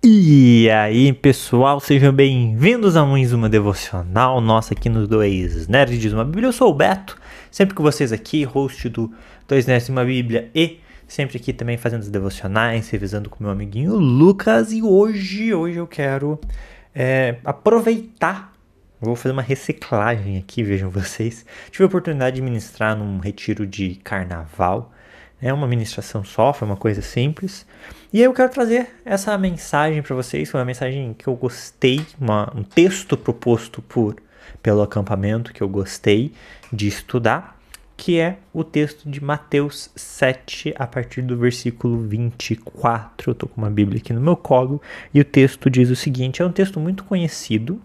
E aí, pessoal, sejam bem-vindos a mais uma devocional nossa aqui nos Dois Nerds de uma Bíblia. Eu sou o Beto, sempre com vocês aqui, host do Dois Nerds de uma Bíblia e sempre aqui também fazendo os devocionais, revisando com meu amiguinho Lucas. E hoje eu quero aproveitar, vou fazer uma reciclagem aqui, vejam vocês. Tive a oportunidade de ministrar num retiro de carnaval. É uma ministração só, foi uma coisa simples. E aí eu quero trazer essa mensagem para vocês. Foi uma mensagem que eu gostei, um texto proposto pelo acampamento que eu gostei de estudar, que é o texto de Mateus 7, a partir do versículo 24. Eu estou com uma Bíblia aqui no meu colo e o texto diz o seguinte, é um texto muito conhecido,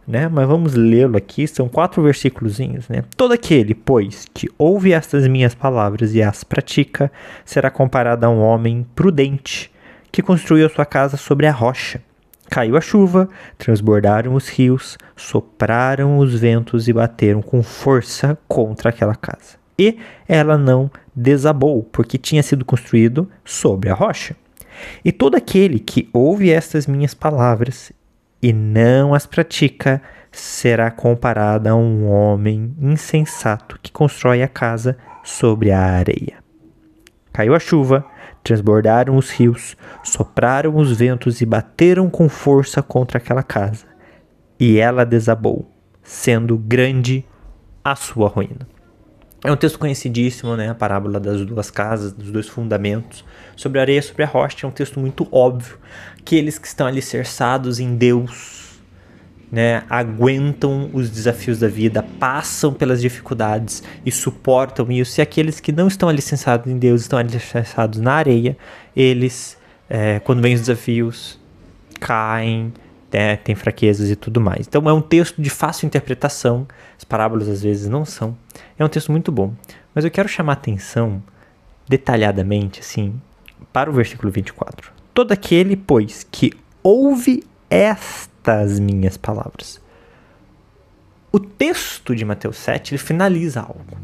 né? Mas vamos lê-lo aqui, são 4 versículozinhos, né? Todo aquele, pois, que ouve estas minhas palavras e as pratica, será comparado a um homem prudente, que construiu a sua casa sobre a rocha. Caiu a chuva, transbordaram os rios, sopraram os ventos e bateram com força contra aquela casa. E ela não desabou, porque tinha sido construído sobre a rocha. E todo aquele que ouve estas minhas palavras e não as pratica, será comparada a um homem insensato que constrói a casa sobre a areia. Caiu a chuva, transbordaram os rios, sopraram os ventos e bateram com força contra aquela casa. E ela desabou, sendo grande a sua ruína. É um texto conhecidíssimo, né? A parábola das duas casas, dos dois fundamentos, sobre a areia e sobre a rocha. É um texto muito óbvio. Aqueles que estão alicerçados em Deus, né, aguentam os desafios da vida, passam pelas dificuldades e suportam isso. E aqueles que não estão alicerçados em Deus, estão alicerçados na areia, eles, quando vêm os desafios, caem, né, têm fraquezas e tudo mais. Então é um texto de fácil interpretação. As parábolas às vezes não são. É um texto muito bom. Mas eu quero chamar a atenção detalhadamente assim, para o versículo 24. Todo aquele, pois, que ouve estas minhas palavras. O texto de Mateus 7, ele finaliza algo.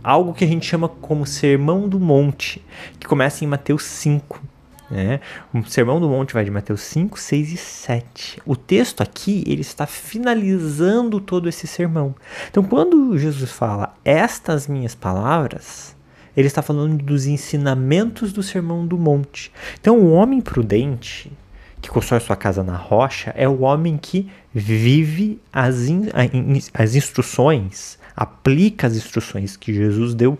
Algo que a gente chama como Sermão do Monte, que começa em Mateus 5. Né? O Sermão do Monte vai de Mateus 5, 6 e 7. O texto aqui, ele está finalizando todo esse sermão. Então, quando Jesus fala estas minhas palavras, ele está falando dos ensinamentos do Sermão do Monte. Então, o homem prudente, que constrói sua casa na rocha, é o homem que vive as instruções, aplica as instruções que Jesus deu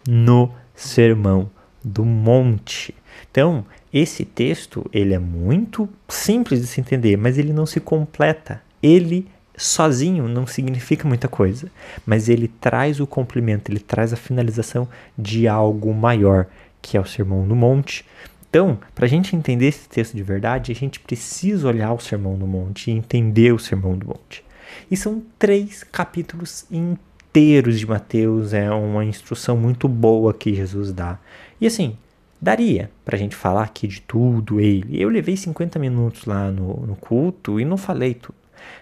no Sermão do Monte. Então, esse texto, ele é muito simples de se entender, mas ele não se completa. Ele sozinho não significa muita coisa, mas ele traz o complemento, ele traz a finalização de algo maior, que é o Sermão do Monte. Então, para a gente entender esse texto de verdade, a gente precisa olhar o Sermão do Monte e entender o Sermão do Monte. E são 3 capítulos inteiros de Mateus, é uma instrução muito boa que Jesus dá. E assim, daria para a gente falar aqui de tudo ele. Eu levei 50 minutos lá no culto e não falei tudo.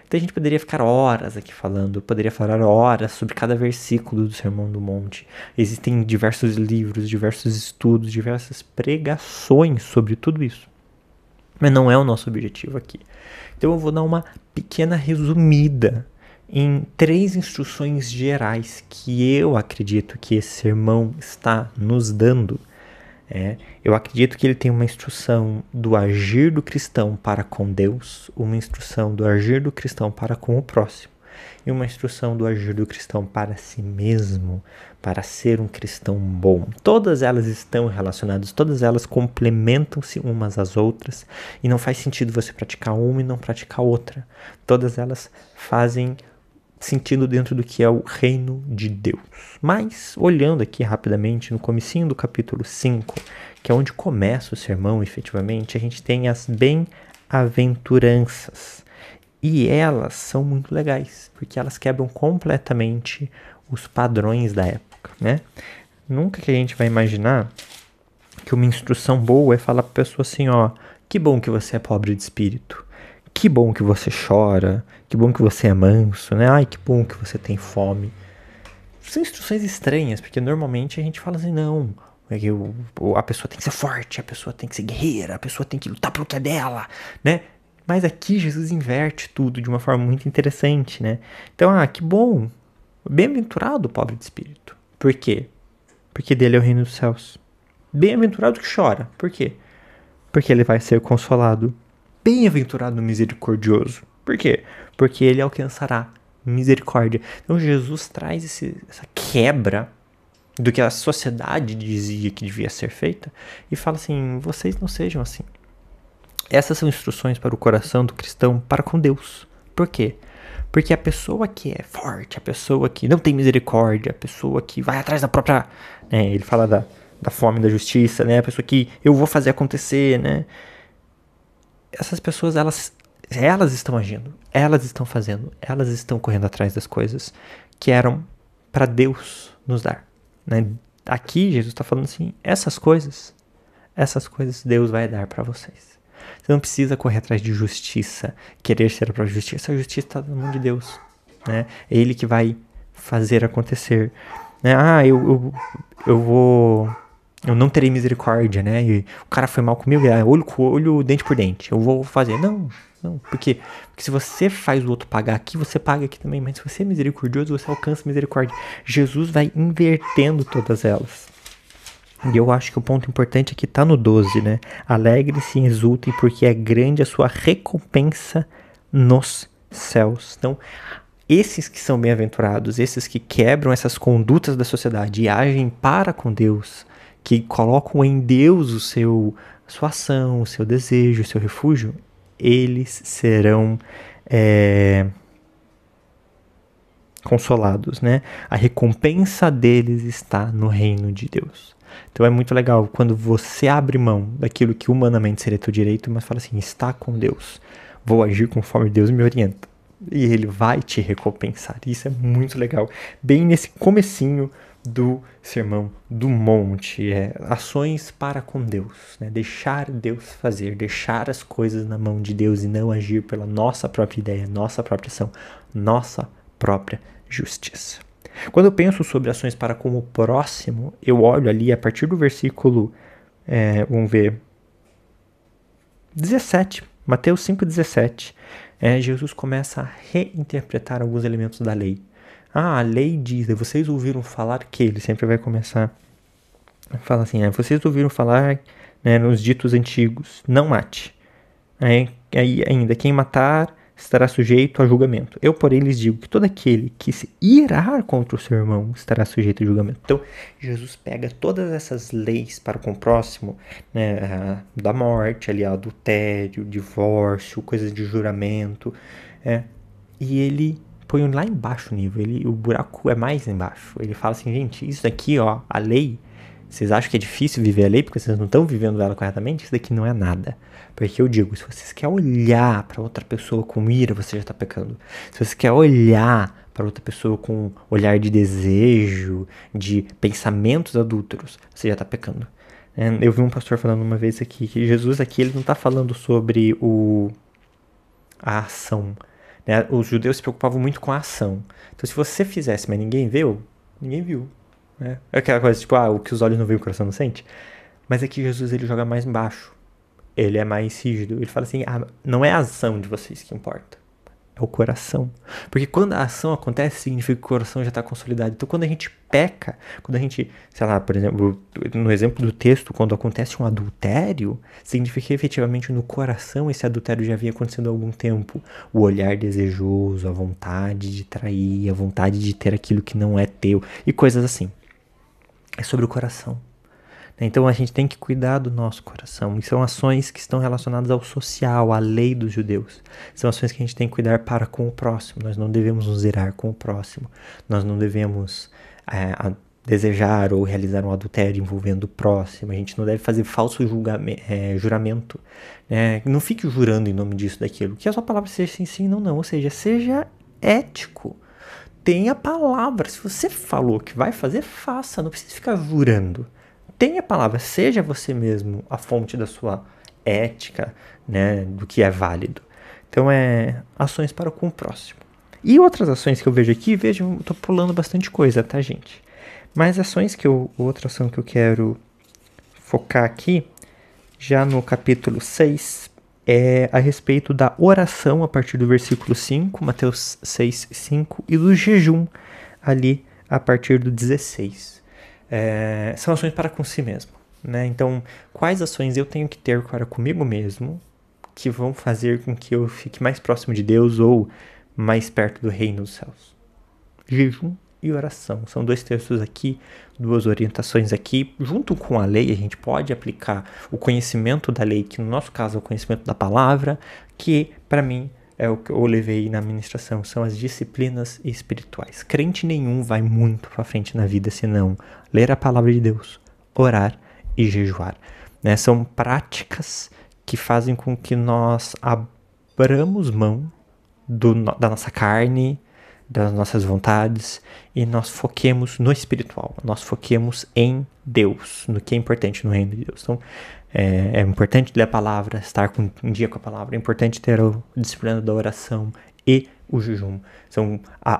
Então a gente poderia ficar horas aqui falando, eu poderia falar horas sobre cada versículo do Sermão do Monte. Existem diversos livros, diversos estudos, diversas pregações sobre tudo isso. Mas não é o nosso objetivo aqui. Então eu vou dar uma pequena resumida em 3 instruções gerais que eu acredito que esse sermão está nos dando. Eu acredito que ele tem uma instrução do agir do cristão para com Deus, uma instrução do agir do cristão para com o próximo e uma instrução do agir do cristão para si mesmo, para ser um cristão bom. Todas elas estão relacionadas, todas elas complementam-se umas às outras e não faz sentido você praticar uma e não praticar outra. Todas elas fazem sentido dentro do que é o reino de Deus. Mas, olhando aqui rapidamente no comecinho do capítulo 5, que é onde começa o sermão efetivamente, a gente tem as bem-aventuranças. E elas são muito legais, porque elas quebram completamente os padrões da época, né? Nunca que a gente vai imaginar que uma instrução boa é falar para a pessoa assim, ó, que bom que você é pobre de espírito. Que bom que você chora, que bom que você é manso, né? Ai, que bom que você tem fome. São instruções estranhas, porque normalmente a gente fala assim, não, A pessoa tem que ser forte, a pessoa tem que ser guerreira, a pessoa tem que lutar pelo que é dela, né? Mas aqui Jesus inverte tudo de uma forma muito interessante, né? Então, que bom, bem-aventurado o pobre de espírito. Por quê? Porque dele é o reino dos céus. Bem-aventurado que chora. Por quê? Porque ele vai ser consolado. Bem-aventurado o misericordioso. Por quê? Porque ele alcançará misericórdia. Então Jesus traz essa quebra do que a sociedade dizia que devia ser feita e fala assim, vocês não sejam assim. Essas são instruções para o coração do cristão para com Deus. Por quê? Porque a pessoa que é forte, a pessoa que não tem misericórdia, a pessoa que vai atrás da própria... ele fala da fome da justiça, né? A pessoa que eu vou fazer acontecer, né? Essas pessoas, elas estão agindo, elas estão fazendo, elas estão correndo atrás das coisas que eram para Deus nos dar, né? Aqui Jesus está falando assim, essas coisas Deus vai dar para vocês. Você não precisa correr atrás de justiça, querer ser a própria justiça. A justiça está na mão de Deus, né? É Ele que vai fazer acontecer, né? Eu não terei misericórdia, né? E o cara foi mal comigo, olho com olho, dente por dente. Eu vou fazer. Não. Porque se você faz o outro pagar aqui, você paga aqui também. Mas se você é misericordioso, você alcança misericórdia. Jesus vai invertendo todas elas. E eu acho que o ponto importante aqui está no 12, né? Alegre-se e exultem, porque é grande a sua recompensa nos céus. Então, esses que são bem-aventurados, esses que quebram essas condutas da sociedade e agem para com Deus, que colocam em Deus a sua ação, o seu desejo, o seu refúgio, eles serão consolados, né? A recompensa deles está no reino de Deus. Então é muito legal quando você abre mão daquilo que humanamente seria teu direito, mas fala assim, está com Deus, vou agir conforme Deus me orienta. E Ele vai te recompensar. Isso é muito legal. Bem nesse comecinho do Sermão do Monte, ações para com Deus, né? Deixar Deus fazer, deixar as coisas na mão de Deus e não agir pela nossa própria ideia, nossa própria ação, nossa própria justiça. Quando eu penso sobre ações para com o próximo, eu olho ali a partir do versículo, vamos ver, 17, Mateus 5,17, Jesus começa a reinterpretar alguns elementos da lei. A lei diz, vocês ouviram falar que, ele sempre vai começar a falar assim, vocês ouviram falar, né, nos ditos antigos, não mate. Aí ainda, quem matar estará sujeito a julgamento. Eu, porém, lhes digo que todo aquele que se irar contra o seu irmão estará sujeito a julgamento. Então, Jesus pega todas essas leis para com o próximo, né, da morte, ali, adultério, divórcio, coisas de juramento, e ele põe lá embaixo o nível, o buraco é mais embaixo. Ele fala assim, gente, isso daqui, a lei, vocês acham que é difícil viver a lei porque vocês não estão vivendo ela corretamente? Isso daqui não é nada. Porque eu digo, se vocês querem olhar para outra pessoa com ira, você já está pecando. Se você quer olhar para outra pessoa com olhar de desejo, de pensamentos adúlteros, você já está pecando. Eu vi um pastor falando uma vez aqui, que Jesus aqui ele não está falando sobre a ação. Né? Os judeus se preocupavam muito com a ação. Então se você fizesse, mas ninguém viu, ninguém viu. É aquela coisa, tipo, o que os olhos não veem, o coração não sente. Mas aqui Jesus, ele joga mais baixo. Ele é mais rígido. Ele fala assim, não é a ação de vocês que importa. É o coração. Porque quando a ação acontece, significa que o coração já está consolidado. Então, quando a gente peca, quando a gente, sei lá, por exemplo, no exemplo do texto, quando acontece um adultério, significa que efetivamente no coração esse adultério já havia acontecido há algum tempo. O olhar desejoso, a vontade de trair, a vontade de ter aquilo que não é teu e coisas assim. É sobre o coração. Então a gente tem que cuidar do nosso coração. E são ações que estão relacionadas ao social, à lei dos judeus. São ações que a gente tem que cuidar para com o próximo. Nós não devemos nos irar com o próximo. Nós não devemos desejar ou realizar um adultério envolvendo o próximo. A gente não deve fazer falso juramento. Não fique jurando em nome disso, daquilo. Que a sua palavra seja sim, sim, não, não. Ou seja, seja ético. Tenha a palavra. Se você falou que vai fazer, faça. Não precisa ficar jurando. Tenha a palavra. Seja você mesmo a fonte da sua ética, né, do que é válido. Então, ações para com o próximo. E outras ações que eu vejo aqui, eu tô pulando bastante coisa, tá, gente? Mas ações outra ação que eu quero focar aqui já no capítulo 6, é a respeito da oração a partir do versículo 5, Mateus 6, 5, e do jejum ali a partir do 16. São ações para com si mesmo, né? Então, quais ações eu tenho que ter para comigo mesmo que vão fazer com que eu fique mais próximo de Deus ou mais perto do reino dos céus? Jejum e oração. São 2 textos aqui, 2 orientações aqui. Junto com a lei, a gente pode aplicar o conhecimento da lei, que no nosso caso é o conhecimento da palavra, que para mim é o que eu levei na ministração, são as disciplinas espirituais. Crente nenhum vai muito para frente na vida se não ler a palavra de Deus, orar e jejuar. Né? São práticas que fazem com que nós abramos mão da nossa carne, das nossas vontades, e nós foquemos no espiritual, nós foquemos em Deus, no que é importante no reino de Deus. Então, é importante ler a palavra, estar um dia com a palavra, é importante ter a disciplina da oração e o jejum.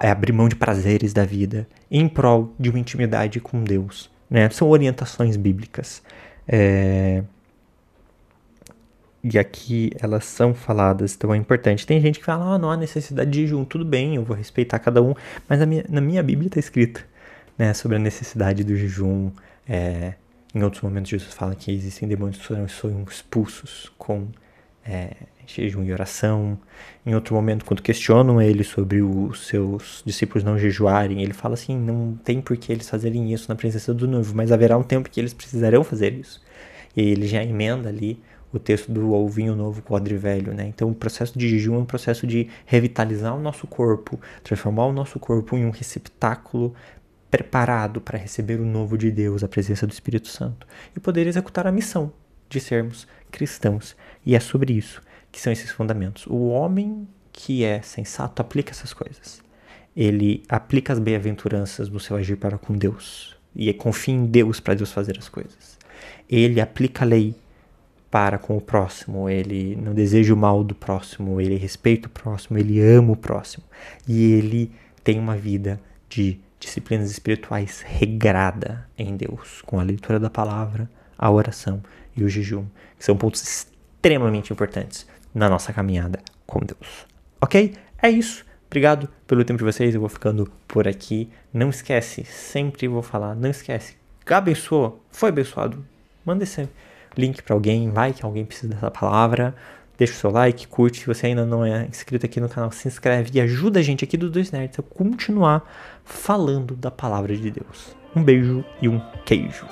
É abrir mão de prazeres da vida em prol de uma intimidade com Deus. Né? São orientações bíblicas. E aqui elas são faladas, então é importante. Tem gente que fala, não há necessidade de jejum, tudo bem, eu vou respeitar cada um, mas na minha Bíblia está escrito, né, sobre a necessidade do jejum. Em outros momentos Jesus fala que existem demônios que são expulsos com jejum e oração. Em outro momento, quando questionam ele sobre os seus discípulos não jejuarem, ele fala assim, não tem por que eles fazerem isso na presença do noivo, mas haverá um tempo que eles precisarão fazer isso. E ele já emenda ali o texto do vinho novo com o odre velho, né? Então o processo de jejum é um processo de revitalizar o nosso corpo, transformar o nosso corpo em um receptáculo preparado para receber o novo de Deus, a presença do Espírito Santo, e poder executar a missão de sermos cristãos. E é sobre isso que são esses fundamentos. O homem que é sensato aplica essas coisas. Ele aplica as bem-aventuranças no seu agir para com Deus e confia em Deus para Deus fazer as coisas. Ele aplica a lei para com o próximo, ele não deseja o mal do próximo, ele respeita o próximo, ele ama o próximo. E ele tem uma vida de disciplinas espirituais regrada em Deus, com a leitura da palavra, a oração e o jejum, que são pontos extremamente importantes na nossa caminhada com Deus. Ok? É isso. Obrigado pelo tempo de vocês, eu vou ficando por aqui. Não esquece, sempre vou falar, não esquece. Abençoou? Foi abençoado? Manda esse link para alguém, vai que alguém precisa dessa palavra. Deixa o seu like, curte. Se você ainda não é inscrito aqui no canal, se inscreve e ajuda a gente aqui do Dois Nerds a continuar falando da palavra de Deus. Um beijo e um queijo.